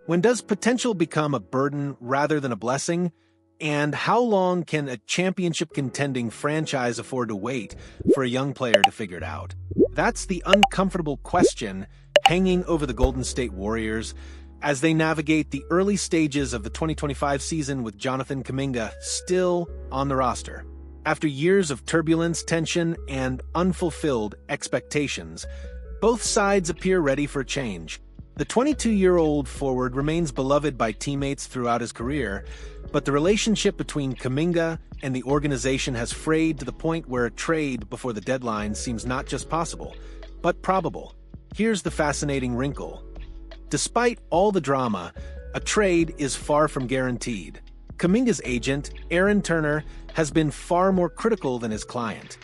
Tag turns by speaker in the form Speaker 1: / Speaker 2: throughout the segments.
Speaker 1: When does potential become a burden rather than a blessing? And how long can a championship-contending franchise afford to wait for a young player to figure it out? That's the uncomfortable question hanging over the Golden State Warriors as they navigate the early stages of the 2025 season with Jonathan Kuminga still on the roster. After years of turbulence, tension, and unfulfilled expectations, both sides appear ready for change. The 22-year-old forward remains beloved by teammates throughout his career, but the relationship between Kuminga and the organization has frayed to the point where a trade before the deadline seems not just possible, but probable. Here's the fascinating wrinkle. Despite all the drama, a trade is far from guaranteed. Kuminga's agent, Aaron Turner, has been far more critical than his client.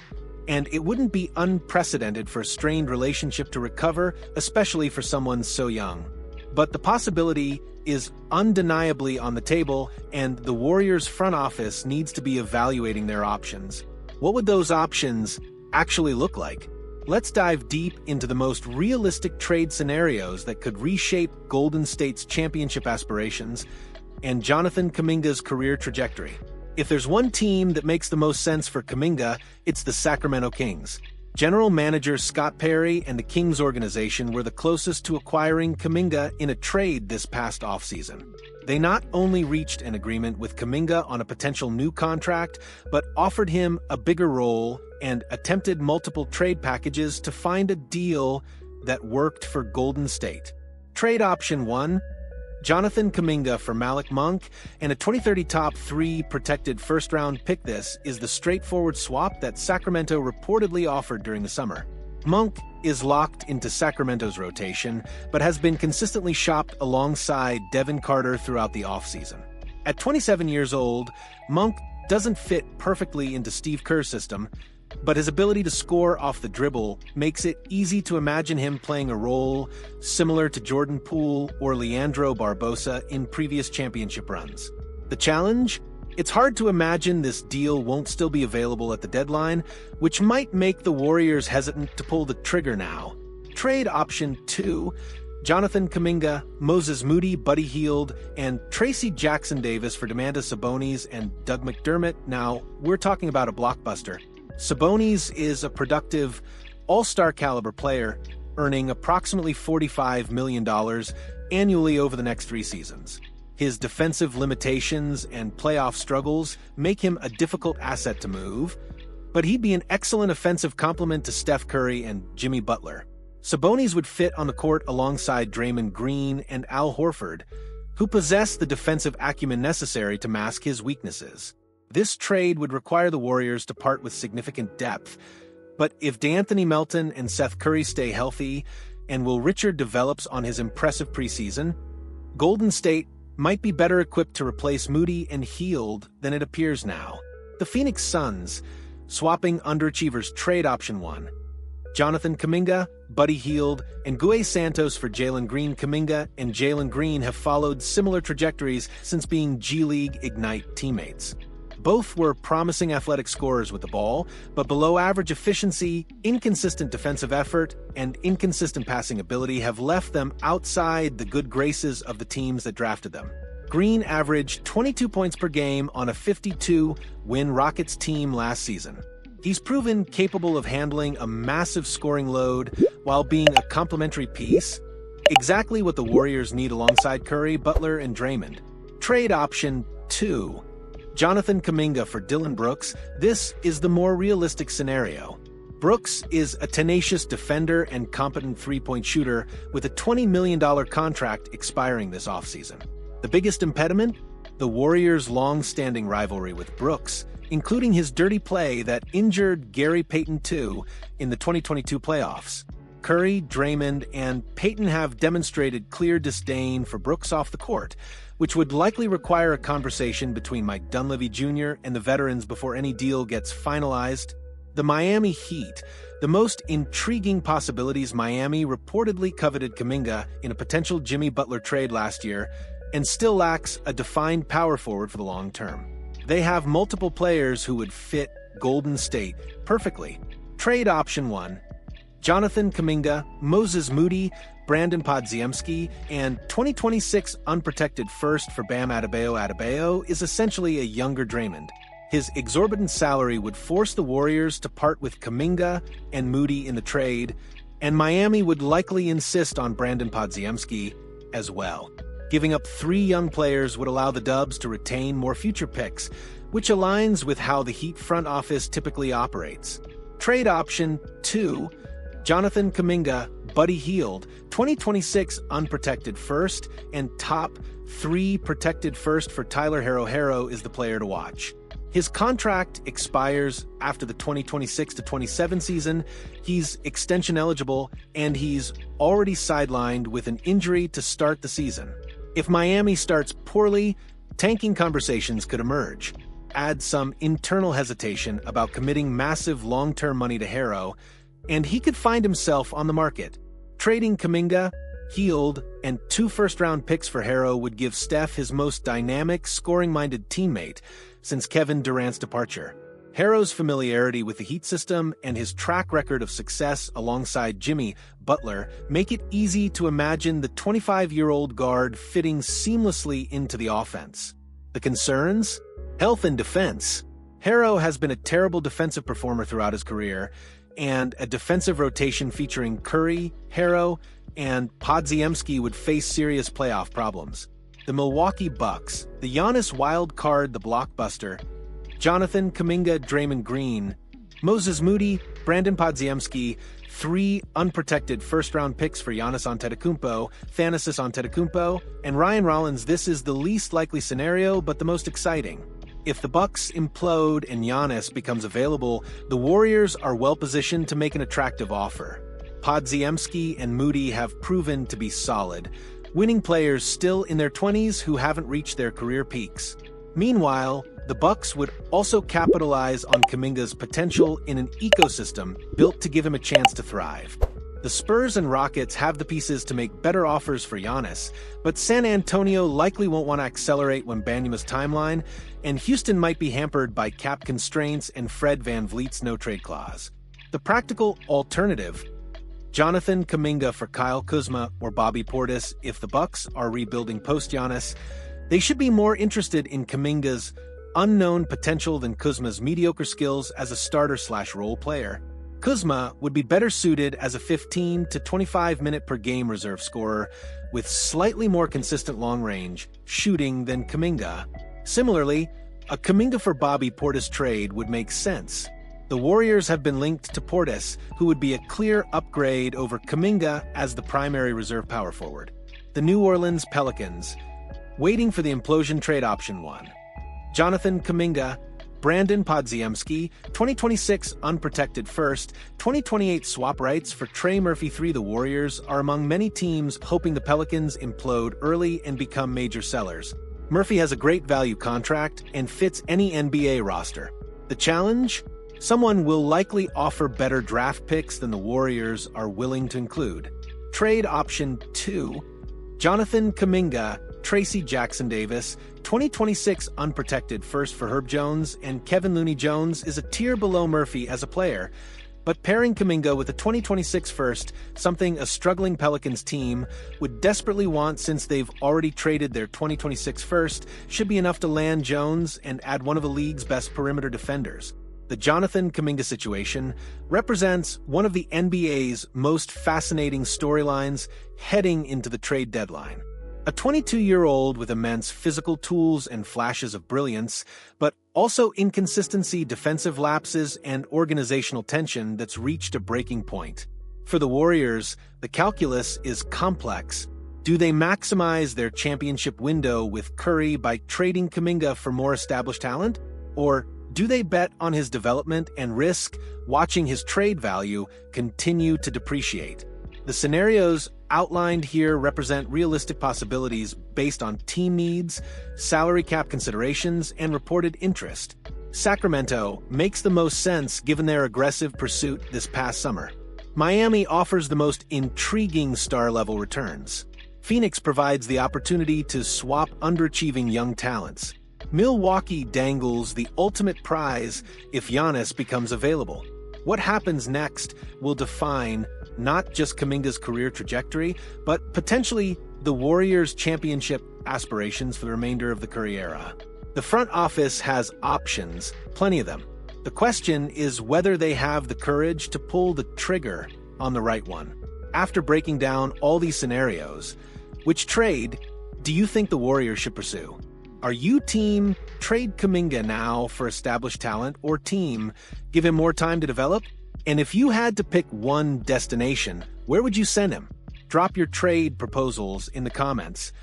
Speaker 1: And it wouldn't be unprecedented for a strained relationship to recover, especially for someone so young. But the possibility is undeniably on the table, and the Warriors' front office needs to be evaluating their options. What would those options actually look like? Let's dive deep into the most realistic trade scenarios that could reshape Golden State's championship aspirations and Jonathan Kuminga's career trajectory. If there's one team that makes the most sense for Kuminga, it's the Sacramento Kings. General manager Scott Perry and the Kings organization were the closest to acquiring Kuminga in a trade this past offseason. They not only reached an agreement with Kuminga on a potential new contract, but offered him a bigger role and attempted multiple trade packages to find a deal that worked for Golden State. Trade option 1. Jonathan Kuminga for Malik Monk and a 2030 top 3 protected first-round pick. This is the straightforward swap that Sacramento reportedly offered during the summer. Monk is locked into Sacramento's rotation, but has been consistently shopped alongside Devin Carter throughout the offseason. At 27 years old, Monk doesn't fit perfectly into Steve Kerr's system, but his ability to score off the dribble makes it easy to imagine him playing a role similar to Jordan Poole or Leandro Barbosa in previous championship runs. The challenge? It's hard to imagine this deal won't still be available at the deadline, which might make the Warriors hesitant to pull the trigger now. Trade option 2. Jonathan Kuminga, Moses Moody, Buddy Hield, and Tracy Jackson-Davis for Domantas Sabonis and Doug McDermott. Now, we're talking about a blockbuster. Sabonis is a productive, all-star caliber player, earning approximately $45 million annually over the next 3 seasons. His defensive limitations and playoff struggles make him a difficult asset to move, but he'd be an excellent offensive complement to Steph Curry and Jimmy Butler. Sabonis would fit on the court alongside Draymond Green and Al Horford, who possess the defensive acumen necessary to mask his weaknesses. This trade would require the Warriors to part with significant depth, but if DeAnthony Melton and Seth Curry stay healthy and Will Richard develops on his impressive preseason, Golden State might be better equipped to replace Moody and Hield than it appears now. The Phoenix Suns, swapping underachievers trade option 1. Jonathan Kuminga, Buddy Hield, and Gue Santos for Jalen Green. Kuminga and Jalen Green have followed similar trajectories since being G League Ignite teammates. Both were promising athletic scorers with the ball, but below average efficiency, inconsistent defensive effort, and inconsistent passing ability have left them outside the good graces of the teams that drafted them. Green averaged 22 points per game on a 52-win Rockets team last season. He's proven capable of handling a massive scoring load while being a complementary piece, exactly what the Warriors need alongside Curry, Butler, and Draymond. Trade option 2. Jonathan Kuminga for Dillon Brooks. This is the more realistic scenario. Brooks is a tenacious defender and competent three-point shooter with a $20 million contract expiring this offseason. The biggest impediment? The Warriors' long-standing rivalry with Brooks, including his dirty play that injured Gary Payton II in the 2022 playoffs. Curry, Draymond, and Payton have demonstrated clear disdain for Brooks off the court, which would likely require a conversation between Mike Dunleavy Jr. and the veterans before any deal gets finalized. The Miami Heat. The most intriguing possibilities: Miami reportedly coveted Kuminga in a potential Jimmy Butler trade last year and still lacks a defined power forward for the long term. They have multiple players who would fit Golden State perfectly. Trade option 1. Jonathan Kuminga, Moses Moody, Brandon Podziemski, and 2026 unprotected first for Bam Adebayo is essentially a younger Draymond. His exorbitant salary would force the Warriors to part with Kuminga and Moody in the trade, and Miami would likely insist on Brandon Podziemski as well. Giving up 3 young players would allow the Dubs to retain more future picks, which aligns with how the Heat front office typically operates. Trade option 2, Jonathan Kuminga, Buddy Hield, 2026 unprotected first, and top 3 protected first for Tyler Hero is the player to watch. His contract expires after the 2026-27 season. He's extension eligible, and he's already sidelined with an injury to start the season. If Miami starts poorly, tanking conversations could emerge. Add some internal hesitation about committing massive long-term money to Hero, and he could find himself on the market. Trading Kuminga, Hield, and 2 first-round picks for Hero would give Steph his most dynamic, scoring-minded teammate since Kevin Durant's departure. Hero's familiarity with the Heat system and his track record of success alongside Jimmy Butler make it easy to imagine the 25-year-old guard fitting seamlessly into the offense. The concerns? Health and defense. Hero has been a terrible defensive performer throughout his career, and a defensive rotation featuring Curry, Hero, and Podziemski would face serious playoff problems. The Milwaukee Bucks, the Giannis wild card, the Blockbuster, Jonathan Kuminga, Draymond Green, Moses Moody, Brandon Podziemski, 3 unprotected first-round picks for Giannis Antetokounmpo, Thanasis Antetokounmpo, and Ryan Rollins. This is the least likely scenario, but the most exciting. If the Bucks implode and Giannis becomes available, the Warriors are well-positioned to make an attractive offer. Podziemski and Moody have proven to be solid, winning players still in their 20s who haven't reached their career peaks. Meanwhile, the Bucks would also capitalize on Kuminga's potential in an ecosystem built to give him a chance to thrive. The Spurs and Rockets have the pieces to make better offers for Giannis, but San Antonio likely won't want to accelerate when Banyama's timeline, and Houston might be hampered by cap constraints and Fred VanVleet's no-trade clause. The practical alternative: Jonathan Kuminga for Kyle Kuzma or Bobby Portis. If the Bucks are rebuilding post-Giannis, they should be more interested in Kuminga's unknown potential than Kuzma's mediocre skills as a starter/role player. Kuzma would be better suited as a 15 to 25-minute per game reserve scorer with slightly more consistent long-range shooting than Kuminga. Similarly, a Kuminga for Bobby Portis trade would make sense. The Warriors have been linked to Portis, who would be a clear upgrade over Kuminga as the primary reserve power forward. The New Orleans Pelicans, waiting for the implosion trade option 1. Jonathan Kuminga, Brandon Podziemski, 2026 unprotected first, 2028 swap rights for Trey Murphy III. The Warriors are among many teams hoping the Pelicans implode early and become major sellers. Murphy has a great value contract and fits any NBA roster. The challenge? Someone will likely offer better draft picks than the Warriors are willing to include. Trade option 2, Jonathan Kuminga, Tracy Jackson-Davis, 2026 unprotected first for Herb Jones, and Kevin Looney Jones is a tier below Murphy as a player, but pairing Kuminga with a 2026 first, something a struggling Pelicans team would desperately want since they've already traded their 2026 first, should be enough to land Jones and add one of the league's best perimeter defenders. The Jonathan Kuminga situation represents one of the NBA's most fascinating storylines heading into the trade deadline. A 22-year-old with immense physical tools and flashes of brilliance, but also inconsistency, defensive lapses, and organizational tension that's reached a breaking point. For the Warriors, the calculus is complex. Do they maximize their championship window with Curry by trading Kuminga for more established talent? Or do they bet on his development and risk watching his trade value continue to depreciate? The scenarios outlined here represent realistic possibilities based on team needs, salary cap considerations, and reported interest. Sacramento makes the most sense given their aggressive pursuit this past summer. Miami offers the most intriguing star-level returns. Phoenix provides the opportunity to swap underachieving young talents. Milwaukee dangles the ultimate prize if Giannis becomes available. What happens next will define not just Kuminga's career trajectory, but potentially the Warriors' championship aspirations for the remainder of the Curry era. The front office has options, plenty of them. The question is whether they have the courage to pull the trigger on the right one. After breaking down all these scenarios, which trade do you think the Warriors should pursue? Are you team trade Kuminga now for established talent, or team give him more time to develop? And if you had to pick one destination, where would you send him? Drop your trade proposals in the comments.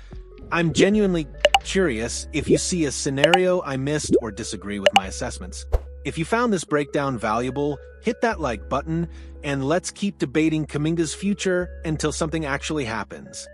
Speaker 1: I'm genuinely curious if you see a scenario I missed or disagree with my assessments. If you found this breakdown valuable, hit that like button, and let's keep debating Kuminga's future until something actually happens.